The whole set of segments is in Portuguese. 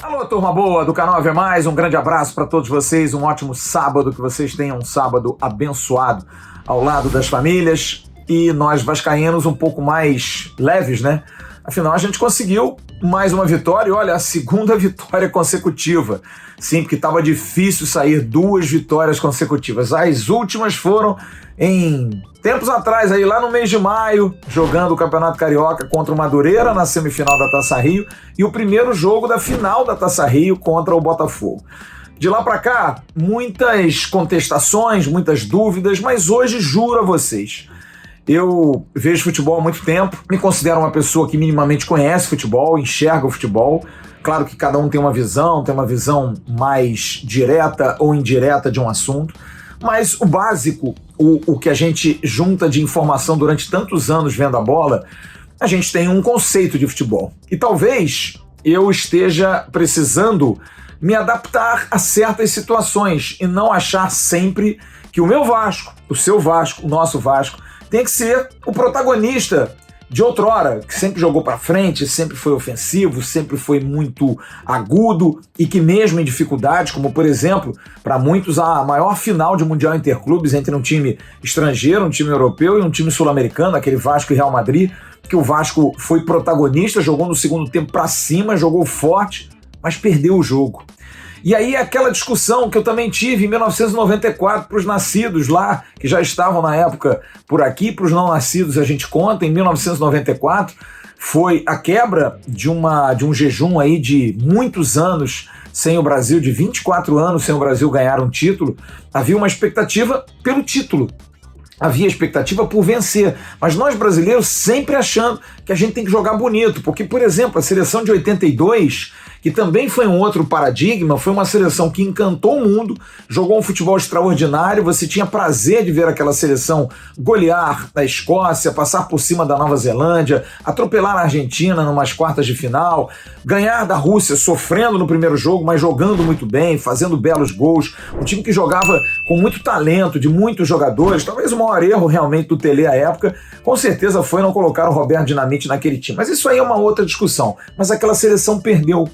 Alô, turma boa do canal Ave Mais, um grande abraço para todos vocês, um ótimo sábado, que vocês tenham um sábado abençoado ao lado das famílias e nós vascaínos um pouco mais leves, né? Afinal, a gente conseguiu mais uma vitória e olha, a segunda vitória consecutiva. Sim, porque estava difícil sair 2 vitórias consecutivas. As últimas foram em tempos atrás, aí lá no mês de maio, jogando o Campeonato Carioca contra o Madureira na semifinal da Taça Rio e o primeiro jogo da final da Taça Rio contra o Botafogo. De lá para cá, muitas contestações, muitas dúvidas, mas hoje juro a vocês, eu vejo futebol há muito tempo, me considero uma pessoa que minimamente conhece futebol, enxerga o futebol. Claro que cada um tem uma visão mais direta ou indireta de um assunto, mas o básico, o que a gente junta de informação durante tantos anos vendo a bola, a gente tem um conceito de futebol. E talvez eu esteja precisando me adaptar a certas situações e não achar sempre que o meu Vasco, o seu Vasco, o nosso Vasco, tem que ser o protagonista de outrora, que sempre jogou para frente, sempre foi ofensivo, sempre foi muito agudo e que mesmo em dificuldades, como por exemplo, para muitos a maior final de Mundial Interclubes entre um time estrangeiro, um time europeu e um time sul-americano, aquele Vasco e Real Madrid, que o Vasco foi protagonista, jogou no segundo tempo para cima, jogou forte, mas perdeu o jogo. E aí aquela discussão que eu também tive em 1994 para os nascidos lá, que já estavam na época por aqui, para os não nascidos a gente conta, em 1994 foi a quebra de um jejum aí de muitos anos sem o Brasil, de 24 anos sem o Brasil ganhar um título. Havia uma expectativa pelo título. Havia expectativa por vencer, mas nós brasileiros sempre achando que a gente tem que jogar bonito, porque, por exemplo, a seleção de 82, que também foi um outro paradigma, foi uma seleção que encantou o mundo, jogou um futebol extraordinário, você tinha prazer de ver aquela seleção golear a Escócia, passar por cima da Nova Zelândia, atropelar a Argentina numas quartas de final, ganhar da Rússia sofrendo no primeiro jogo, mas jogando muito bem, fazendo belos gols, um time que jogava com muito talento, de muitos jogadores, talvez o maior erro realmente do Tele à época, com certeza foi não colocar o Roberto Dinamite naquele time, mas isso aí é uma outra discussão, mas aquela seleção perdeu.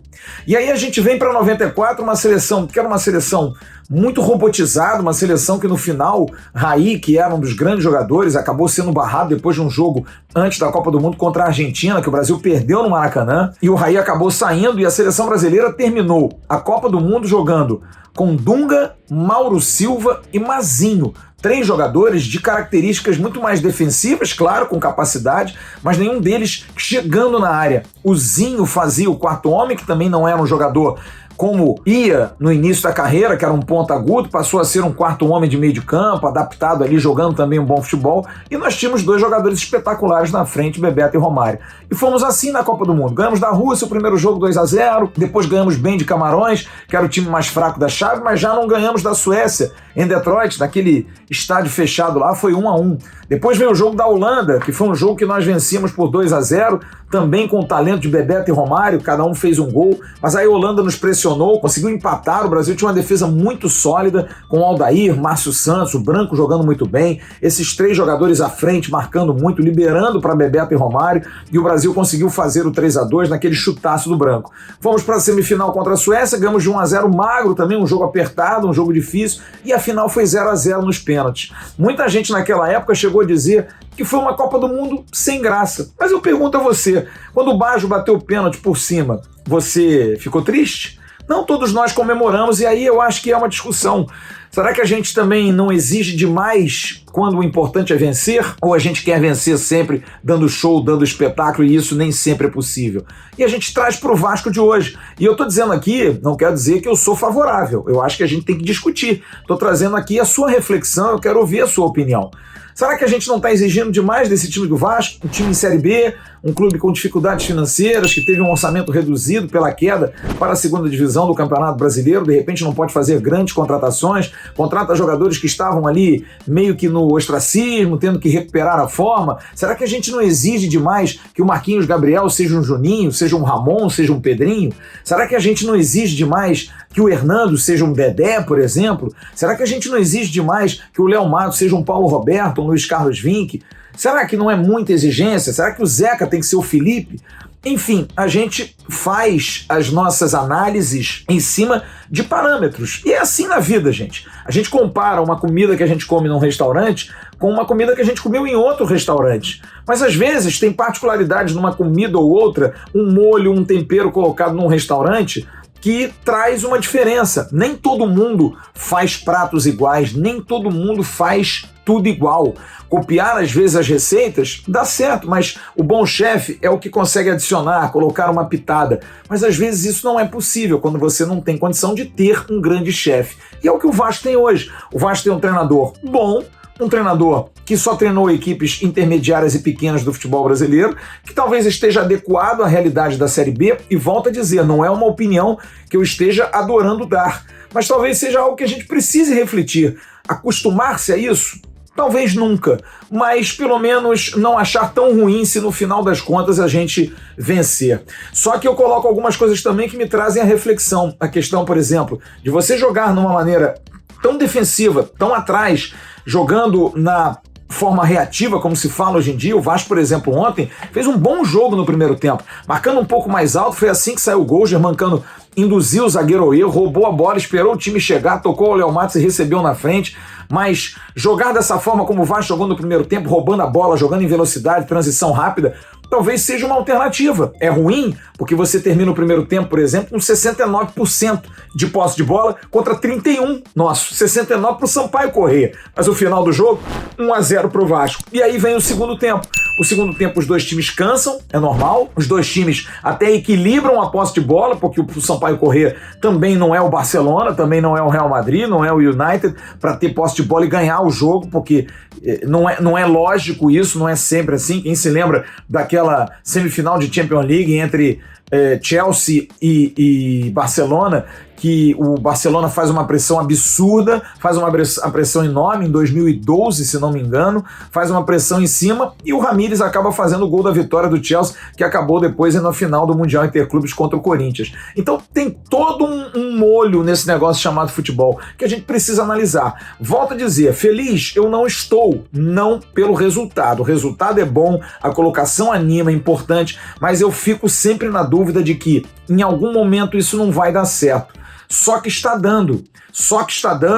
E aí a gente vem para 94, uma seleção que era uma seleção muito robotizada, uma seleção que no final, Raí, que era um dos grandes jogadores, acabou sendo barrado depois de um jogo antes da Copa do Mundo contra a Argentina, que o Brasil perdeu no Maracanã, e o Raí acabou saindo e a seleção brasileira terminou a Copa do Mundo jogando com Dunga, Mauro Silva e Mazinho. 3 jogadores de características muito mais defensivas, claro, com capacidade, mas nenhum deles chegando na área. O Zinho fazia o quarto homem, que também não era um jogador como ia no início da carreira, que era um ponta agudo, passou a ser um quarto homem de meio de campo, adaptado ali, jogando também um bom futebol, e nós tínhamos 2 jogadores espetaculares na frente, Bebeto e Romário. E fomos assim na Copa do Mundo. Ganhamos da Rússia o primeiro jogo 2-0, depois ganhamos bem de Camarões, que era o time mais fraco da chave, mas já não ganhamos da Suécia, em Detroit, naquele estádio fechado lá, foi 1-1. Depois veio o jogo da Holanda, que foi um jogo que nós vencíamos por 2-0, também com o talento de Bebeto e Romário, cada um fez um gol, mas aí a Holanda nos pressionou, conseguiu empatar, o Brasil tinha uma defesa muito sólida, com o Aldair, Márcio Santos, o Branco jogando muito bem, esses 3 jogadores à frente marcando muito, liberando para Bebeto e Romário, e o Brasil conseguiu fazer o 3-2 naquele chutaço do Branco. Fomos para a semifinal contra a Suécia, ganhamos de 1-0 magro também, um jogo apertado, um jogo difícil, e a final foi 0-0 nos pênaltis. Muita gente naquela época chegou a dizer que foi uma Copa do Mundo sem graça. Mas eu pergunto a você, quando o Baggio bateu o pênalti por cima, você ficou triste? Não, todos nós comemoramos, e aí eu acho que é uma discussão. Será que a gente também não exige demais quando o importante é vencer? Ou a gente quer vencer sempre dando show, dando espetáculo, e isso nem sempre é possível? E a gente traz para o Vasco de hoje. E eu estou dizendo aqui, não quero dizer que eu sou favorável. Eu acho que a gente tem que discutir. Estou trazendo aqui a sua reflexão, eu quero ouvir a sua opinião. Será que a gente não está exigindo demais desse time do Vasco? Um time em Série B, um clube com dificuldades financeiras, que teve um orçamento reduzido pela queda para a segunda divisão do Campeonato Brasileiro, de repente não pode fazer grandes contratações, contrata jogadores que estavam ali meio que no ostracismo, tendo que recuperar a forma. Será que a gente não exige demais que o Marquinhos Gabriel seja um Juninho, seja um Ramon, seja um Pedrinho? Será que a gente não exige demais que o Hernando seja um Dedé, por exemplo? Será que a gente não exige demais que o Léo Matos seja um Paulo Roberto, um Luiz Carlos Vinck? Será que não é muita exigência? Será que o Zeca tem que ser o Felipe? Enfim, a gente faz as nossas análises em cima de parâmetros. E é assim na vida, gente. A gente compara uma comida que a gente come num restaurante com uma comida que a gente comeu em outro restaurante. Mas às vezes tem particularidades numa comida ou outra, um molho, um tempero colocado num restaurante que traz uma diferença. Nem todo mundo faz pratos iguais, nem todo mundo faz tudo igual. Copiar, às vezes, as receitas dá certo, mas o bom chefe é o que consegue adicionar, colocar uma pitada. Mas, às vezes, isso não é possível quando você não tem condição de ter um grande chefe. E é o que o Vasco tem hoje. O Vasco tem um treinador bom, um treinador que só treinou equipes intermediárias e pequenas do futebol brasileiro, que talvez esteja adequado à realidade da Série B, e volto a dizer, não é uma opinião que eu esteja adorando dar, mas talvez seja algo que a gente precise refletir. Acostumar-se a isso? Talvez nunca, mas pelo menos não achar tão ruim se no final das contas a gente vencer. Só que eu coloco algumas coisas também que me trazem a reflexão. A questão, por exemplo, de você jogar numa maneira tão defensiva, tão atrás, jogando na forma reativa, como se fala hoje em dia. O Vasco, por exemplo, ontem fez um bom jogo no primeiro tempo, marcando um pouco mais alto, foi assim que saiu o gol, Germancano induziu o zagueiro ao erro, roubou a bola, esperou o time chegar, tocou o Léo Matos e recebeu na frente. Mas jogar dessa forma como o Vasco jogou no primeiro tempo, roubando a bola, jogando em velocidade, transição rápida, talvez seja uma alternativa. É ruim porque você termina o primeiro tempo, por exemplo, com 69% de posse de bola contra 31%. Nossa, 69% para o Sampaio Corrêa. Mas o final do jogo, 1-0 para o Vasco. E aí vem o segundo tempo. O segundo tempo os dois times cansam, é normal. Os dois times até equilibram a posse de bola, porque o Sampaio Corrêa também não é o Barcelona, também não é o Real Madrid, não é o United, para ter posse de bola e ganhar o jogo, porque não é lógico isso, não é sempre assim. Quem se lembra daquela semifinal de Champions League entre Chelsea e Barcelona, que o Barcelona faz uma pressão absurda, faz uma pressão enorme em 2012, se não me engano, faz uma pressão em cima e o Ramires acaba fazendo o gol da vitória do Chelsea, que acabou depois na final do Mundial Interclubes contra o Corinthians. Então tem todo um molho nesse negócio chamado futebol que a gente precisa analisar. Volto a dizer, feliz eu não estou, não pelo resultado. O resultado é bom, a colocação anima, é importante, mas eu fico sempre na dúvida de que em algum momento isso não vai dar certo. Só que está dando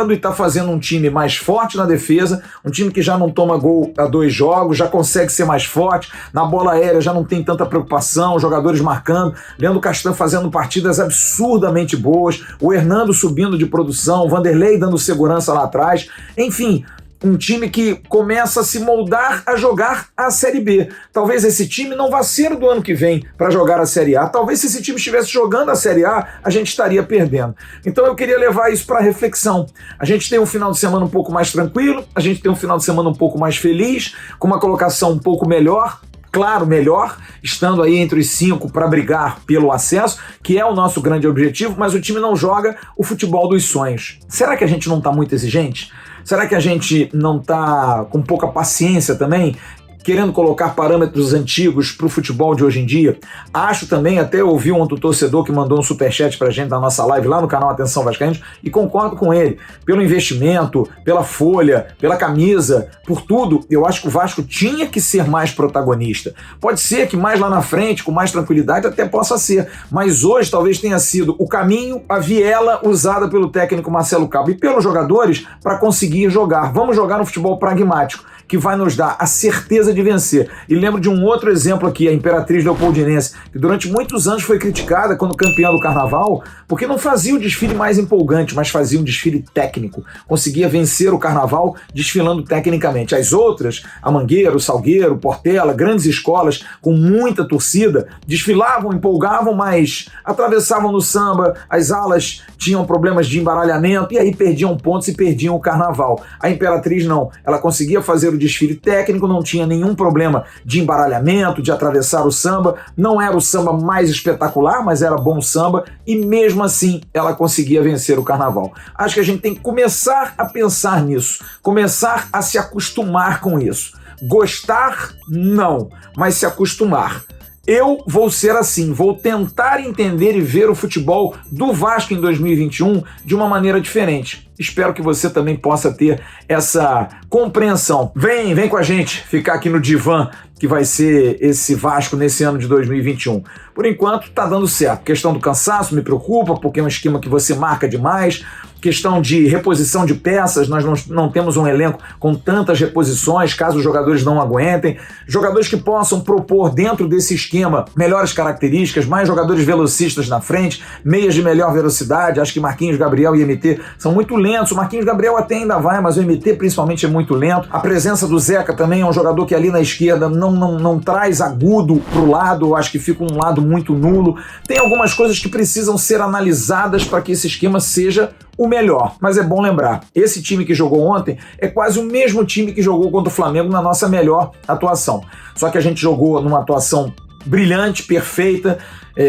e está fazendo um time mais forte na defesa, um time que já não toma gol há 2 jogos, já consegue ser mais forte, na bola aérea já não tem tanta preocupação, jogadores marcando, Leandro Castan fazendo partidas absurdamente boas, o Hernando subindo de produção, o Vanderlei dando segurança lá atrás, enfim, um time que começa a se moldar a jogar a Série B. Talvez esse time não vá ser do ano que vem para jogar a Série A. Talvez se esse time estivesse jogando a Série A, a gente estaria perdendo. Então eu queria levar isso para reflexão. A gente tem um final de semana um pouco mais tranquilo, a gente tem um final de semana um pouco mais feliz, com uma colocação um pouco melhor, claro, melhor, estando aí entre os 5 para brigar pelo acesso, que é o nosso grande objetivo, mas o time não joga o futebol dos sonhos. Será que a gente não está muito exigente? Será que a gente não está com pouca paciência também, querendo colocar parâmetros antigos para o futebol de hoje em dia? Acho também, até ouvi um outro torcedor que mandou um superchat para a gente na nossa live lá no canal Atenção Vascaínos, e concordo com ele. Pelo investimento, pela folha, pela camisa, por tudo, eu acho que o Vasco tinha que ser mais protagonista. Pode ser que mais lá na frente, com mais tranquilidade, até possa ser, mas hoje talvez tenha sido o caminho, a viela usada pelo técnico Marcelo Cabo e pelos jogadores para conseguir jogar. Vamos jogar no futebol pragmático, que vai nos dar a certeza de vencer. E lembro de um outro exemplo aqui, a Imperatriz Leopoldinense, que durante muitos anos foi criticada quando campeã do Carnaval, porque não fazia o desfile mais empolgante, mas fazia um desfile técnico. Conseguia vencer o Carnaval desfilando tecnicamente. As outras, a Mangueira, o Salgueiro, o Portela, grandes escolas com muita torcida, desfilavam, empolgavam, mas atravessavam no samba, as alas tinham problemas de embaralhamento e aí perdiam pontos e perdiam o Carnaval. A Imperatriz não, ela conseguia fazer o desfile técnico, não tinha nenhum nenhum problema de embaralhamento, de atravessar o samba. Não era o samba mais espetacular, mas era bom samba, e mesmo assim ela conseguia vencer o carnaval. Acho que a gente tem que começar a pensar nisso, começar a se acostumar com isso. Gostar, não, mas se acostumar. Eu vou ser assim, vou tentar entender e ver o futebol do Vasco em 2021 de uma maneira diferente. Espero que você também possa ter essa compreensão. Vem com a gente ficar aqui no divã que vai ser esse Vasco nesse ano de 2021. Por enquanto, tá dando certo. Questão do cansaço me preocupa, porque é um esquema que você marca demais. Questão de reposição de peças, nós não temos um elenco com tantas reposições, caso os jogadores não aguentem. Jogadores que possam propor dentro desse esquema melhores características, mais jogadores velocistas na frente, meias de melhor velocidade. Acho que Marquinhos, Gabriel e MT são muito lentos. O Marquinhos Gabriel até ainda vai, mas o MT principalmente é muito lento. A presença do Zeca também é um jogador que ali na esquerda não traz agudo pro lado, acho que fica um lado muito nulo. Tem algumas coisas que precisam ser analisadas para que esse esquema seja o melhor, mas é bom lembrar, esse time que jogou ontem é quase o mesmo time que jogou contra o Flamengo na nossa melhor atuação, só que a gente jogou numa atuação brilhante, perfeita,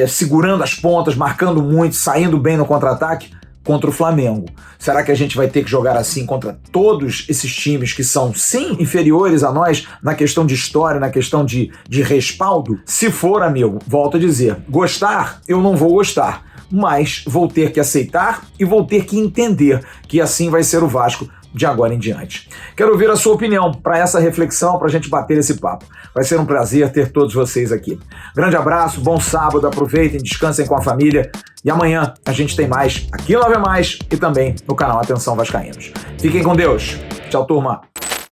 segurando as pontas, marcando muito, saindo bem no contra-ataque contra o Flamengo. Será que a gente vai ter que jogar assim contra todos esses times que são, sim, inferiores a nós na questão de história, na questão de respaldo? Se for, amigo, volto a dizer, gostar, eu não vou gostar, mas vou ter que aceitar e vou ter que entender que assim vai ser o Vasco de agora em diante. Quero ouvir a sua opinião para essa reflexão, para a gente bater esse papo. Vai ser um prazer ter todos vocês aqui. Grande abraço, bom sábado, aproveitem, descansem com a família e amanhã a gente tem mais aqui no Ave Mais e também no canal Atenção Vascaínos. Fiquem com Deus. Tchau, turma.